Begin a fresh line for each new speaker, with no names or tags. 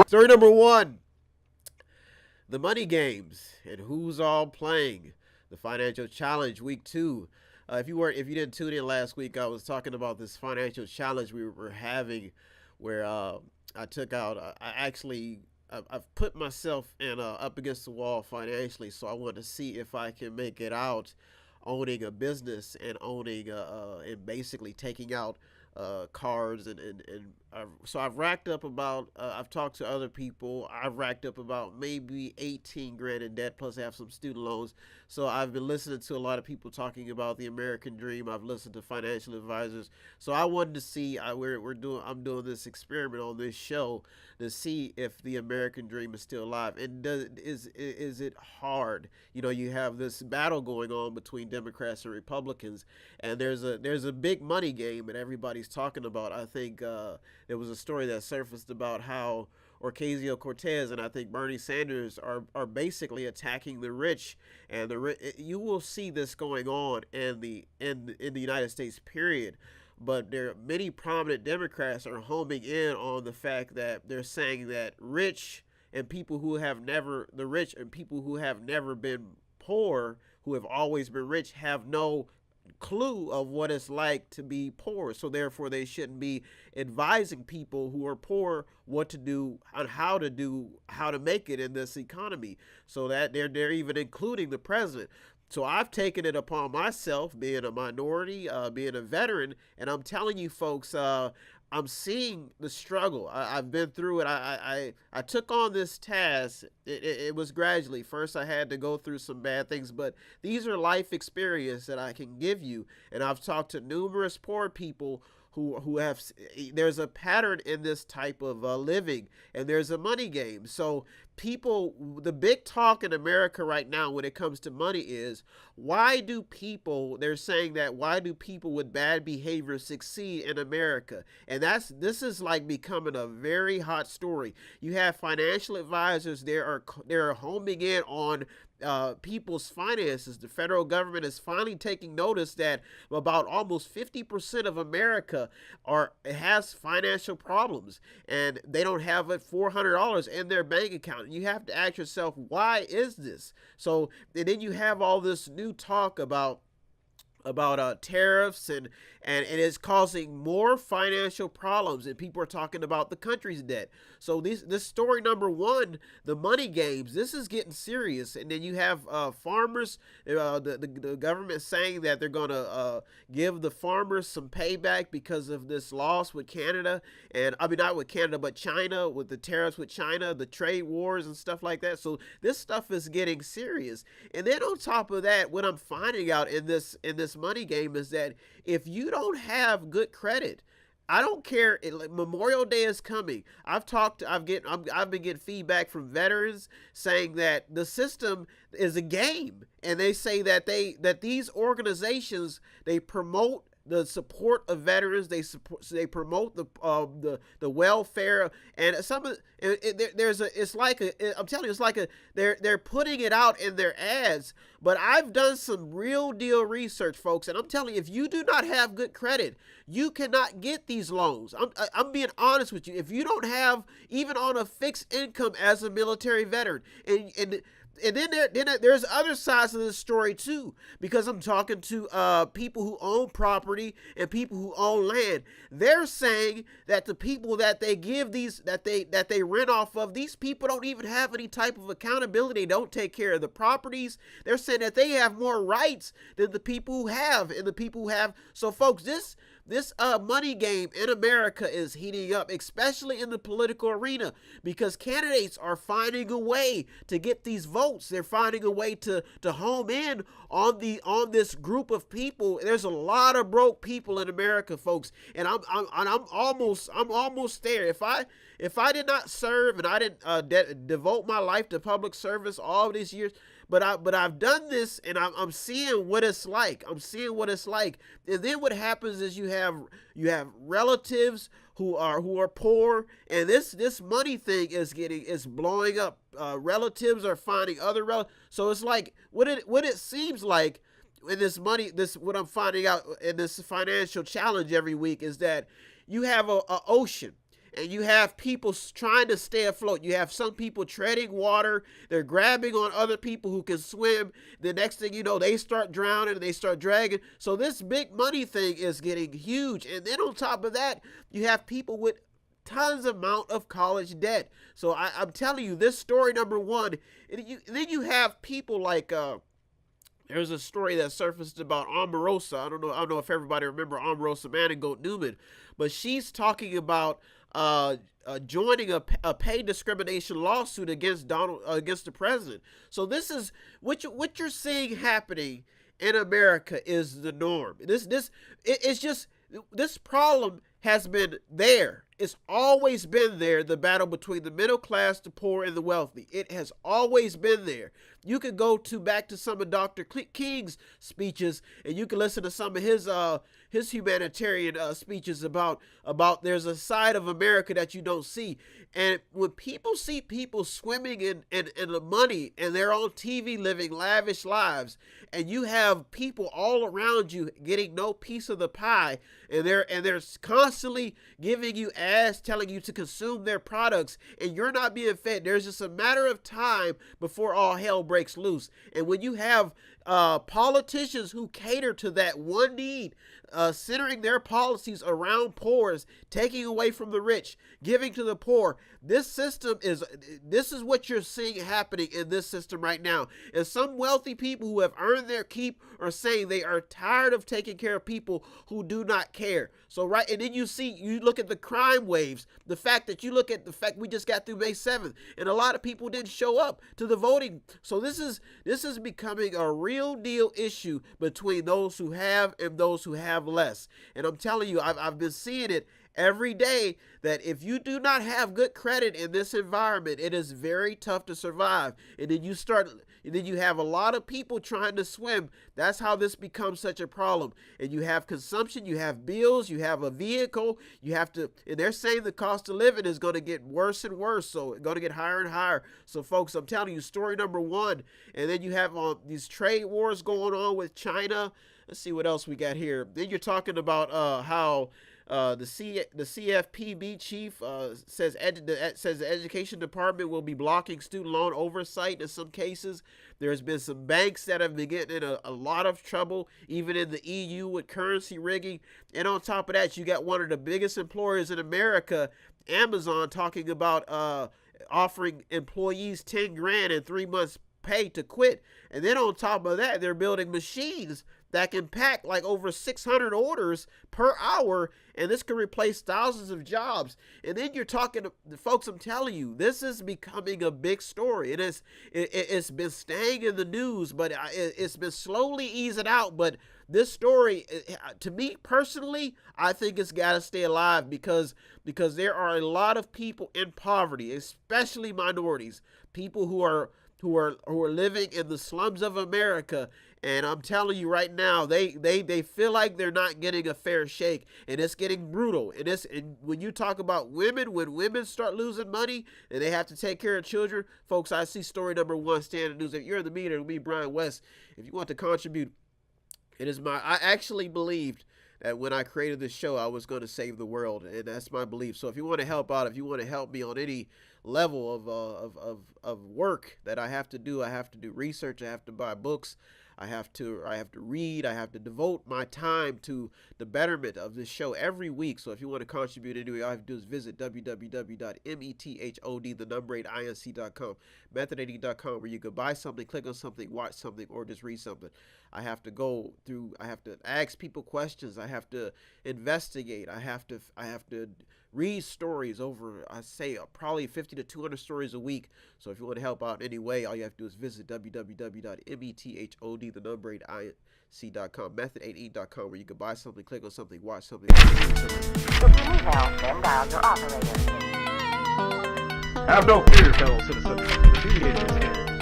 Story number one: the money games and who's all playing. The financial challenge week two. If you didn't tune in last week, I was talking about this financial challenge we were having, where I took out. I've put myself in up against the wall financially, so I want to see if I can make it out owning a business and owning and basically taking out cards so I've racked up about I've talked to other people. I've racked up about maybe 18 grand in debt, plus I have some student loans. So I've been listening to a lot of people talking about the American dream. I've listened to financial advisors. So I wanted to see I'm doing this experiment on this show to see if the American dream is still alive, and is it hard? You know, you have this battle going on between Democrats and Republicans, and there's a big money game that everybody's talking about. I think there was a story that surfaced about how Ocasio-Cortez and I think Bernie Sanders are basically attacking the rich, and you will see this going on in the United States, period. But there many prominent Democrats are homing in on the fact that they're saying that the rich and people who have never been poor, who have always been rich, have no clue of what it's like to be poor. So therefore they shouldn't be advising people who are poor what to do and how to make it in this economy. So that they're even including the president. So I've taken it upon myself, being a minority, being a veteran, and I'm telling you folks, I'm seeing the struggle. I've been through it. I took on this task. It was gradually. First, I had to go through some bad things, but these are life experience that I can give you. And I've talked to numerous poor people who have. There's a pattern in this type of living, and there's a money game. So the big talk in America right now when it comes to money is, they're saying that why do people with bad behavior succeed in America? And this is like becoming a very hot story. You have financial advisors, they're homing in on people's finances. The federal government is finally taking notice that about almost 50% of America has financial problems, and they don't have $400 in their bank account. You have to ask yourself, why is this? So, and then you have all this new talk about tariffs, and it's causing more financial problems, and people are talking about the country's debt. So this story number one, the money games, this is getting serious. And then you have farmers, the government saying that they're going to give the farmers some payback because of this loss with Canada, and I mean not with Canada but China, with the tariffs with China, the trade wars and stuff like that. So this stuff is getting serious. And then on top of that, what I'm finding out in this money game is that if you don't have good credit, I don't care. Memorial Day is coming. I've been getting feedback from veterans saying that the system is a game, and they say that these organizations, they promote the support of veterans. They promote the welfare, and I'm telling you, it's like they're putting it out in their ads. But I've done some real deal research, folks, and I'm telling you, if you do not have good credit, you cannot get these loans. I'm being honest with you. If you don't have even on a fixed income as a military veteran, and then there's other sides of this story too, because I'm talking to people who own property and people who own land. They're saying that the people that they give that they rent off of, these people don't even have any type of accountability. They don't take care of the properties. They're saying that they have more rights than the people who have, and the people who have. So folks, this money game in America is heating up, especially in the political arena, because candidates are finding a way to get these votes. They're finding a way to home in on this group of people. There's a lot of broke people in America, folks, and I'm almost there. If I did not serve and I didn't devote my life to public service all these years, but I've done this, and I'm seeing what it's like. I'm seeing what it's like. And then what happens is you have relatives who are poor, and this money thing is blowing up. Relatives are finding other relatives. So it's like what it seems like in what I'm finding out in this financial challenge every week is that you have a ocean. and you have people trying to stay afloat. You have some people treading water. They're grabbing on other people who can swim. The next thing you know, they start drowning and they start dragging. So this big money thing is getting huge. And then on top of that, you have people with tons amount of college debt. So I'm telling you, this story number one. And then you have people like there's a story that surfaced about Omarosa. I don't know if everybody remember Omarosa Manigault Newman, but she's talking about joining a pay discrimination lawsuit against the president. So this is what you're seeing happening in America is the norm. It's just this problem has been there. It's always been there, the battle between the middle class, the poor, and the wealthy. It has always been there. You could go back to some of Dr. King's speeches, and you can listen to some of his humanitarian speeches about there's a side of America that you don't see. And when people see people swimming in the money and they're on TV living lavish lives, and you have people all around you getting no piece of the pie, and they're constantly giving you ads telling you to consume their products, and you're not being fed, there's just a matter of time before all hell breaks loose. And when you have politicians who cater to that one need, centering their policies around poor, taking away from the rich, giving to the poor, this is what you're seeing happening in this system right now. And some wealthy people who have earned their keep are saying they are tired of taking care of people who do not care. So and then you look at the crime waves, the fact we just got through May 7th, and a lot of people didn't show up to the voting. So this is becoming a real deal issue between those who have and those who have less. And I'm telling you, I've been seeing it every day, that if you do not have good credit in this environment, it is very tough to survive. And then you have a lot of people trying to swim. That's how this becomes such a problem. And you have consumption, you have bills, you have a vehicle, and they're saying the cost of living is going to get worse and worse. So it's going to get higher and higher. So folks, I'm telling you, story number one. And then you have these trade wars going on with China. Let's see what else we got here. Then you're talking about how the CFPB chief says the education department will be blocking student loan oversight in some cases. There's been some banks that have been getting in a lot of trouble, even in the EU, with currency rigging. And on top of that, you got one of the biggest employers in America, Amazon, talking about offering employees $10,000 and 3 months pay to quit. And then on top of that, they're building machines that can pack like over 600 orders per hour, and this could replace thousands of jobs. And then you're talking to folks, I'm telling you, this is becoming a big story. It's been staying in the news, but it's been slowly easing out. But this story, to me personally, I think it's got to stay alive because there are a lot of people in poverty, especially minorities, people who are living in the slums of America. And I'm telling you right now, they feel like they're not getting a fair shake, and it's getting brutal. And when you talk about women, when women start losing money and they have to take care of children, folks, I see story number one staying in the news. If you're in the media, with me, Brian West, if you want to contribute, I actually believed that when I created this show, I was going to save the world, and that's my belief. So if you want to help out, if you want to help me on any level of work that I have to do research, I have to buy books, I have to read, I have to devote my time to the betterment of this show every week. So if you want to contribute anyway, all you have to do is visit www.method8inc.com, method8inc.com, where you can buy something, click on something, watch something, or just read something. I have to ask people questions, I have to investigate, I have to read stories over, I say, probably 50 to 200 stories a week. So if you want to help out anyway, all you have to do is visit www.method8inc.com, method8inc.com, where you can buy something, click on something, watch something.
If you need help, then dial your operator.
Have no fear, fellow citizens. The Mediator is here.